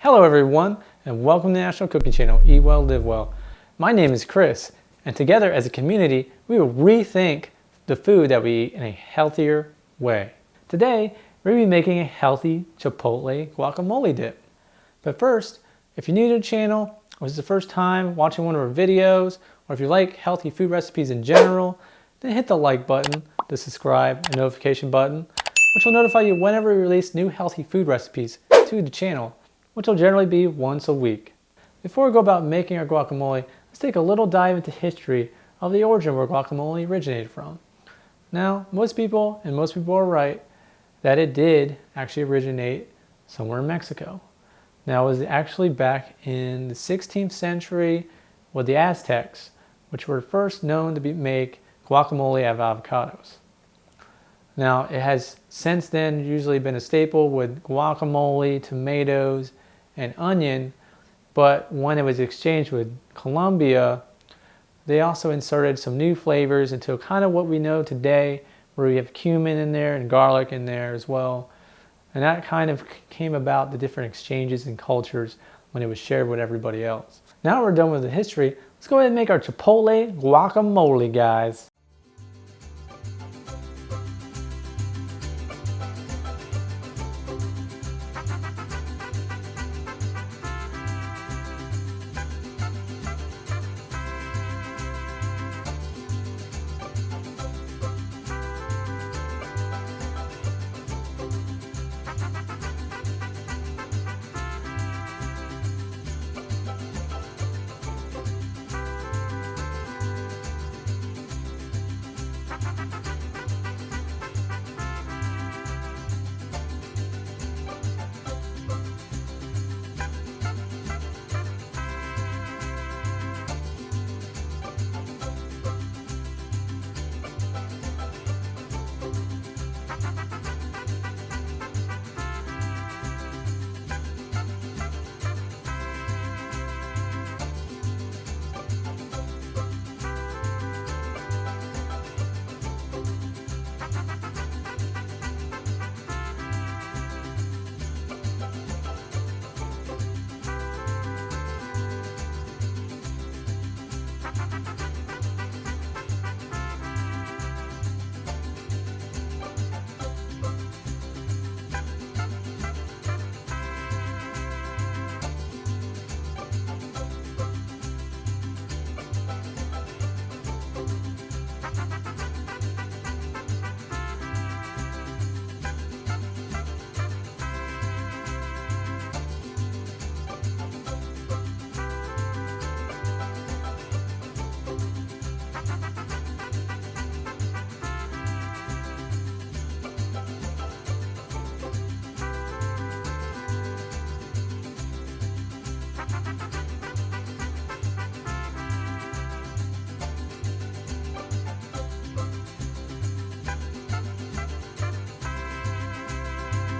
Hello everyone, and welcome to the National Cooking Channel, Eat Well, Live Well. My name is Chris, and together as a community, we will rethink the food that we eat in a healthier way. Today, we're going to be making a healthy Chipotle guacamole dip. But first, if you're new to the channel, or this is the first time watching one of our videos, or if you like healthy food recipes in general, then hit the like button, the subscribe, and notification button, which will notify you whenever we release new healthy food recipes to the channel, which will generally be once a week. Before we go about making our guacamole, let's take a little dive into history of the origin where guacamole originated from. Now, most people are right, that it did actually originate somewhere in Mexico. Now, it was actually back in the 16th century with the Aztecs, which were first known to make guacamole out of avocados. Now, it has since then usually been a staple with guacamole, tomatoes, and onion, but when it was exchanged with Colombia, they also inserted some new flavors into kind of what we know today, where we have cumin in there and garlic in there as well. And that kind of came about the different exchanges and cultures when it was shared with everybody else. Now we're done with the history, let's go ahead and make our Chipotle guacamole, guys.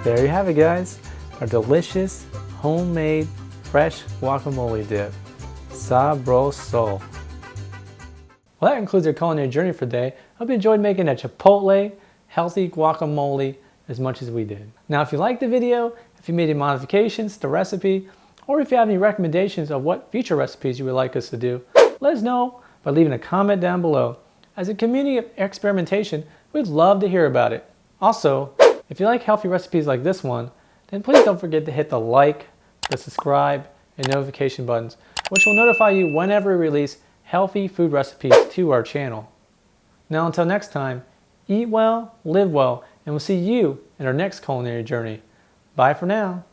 There you have it, guys, our delicious, homemade, fresh guacamole dip. Sabroso. Well, that concludes our culinary journey for today. I hope you enjoyed making a Chipotle healthy guacamole as much as we did. Now, if you liked the video, if you made any modifications to the recipe, or if you have any recommendations of what future recipes you would like us to do, let us know by leaving a comment down below. As a community of experimentation, we'd love to hear about it. Also, if you like healthy recipes like this one, then please don't forget to hit the like, the subscribe, and notification buttons, which will notify you whenever we release healthy food recipes to our channel. Now until next time, eat well, live well, and we'll see you in our next culinary journey. Bye for now.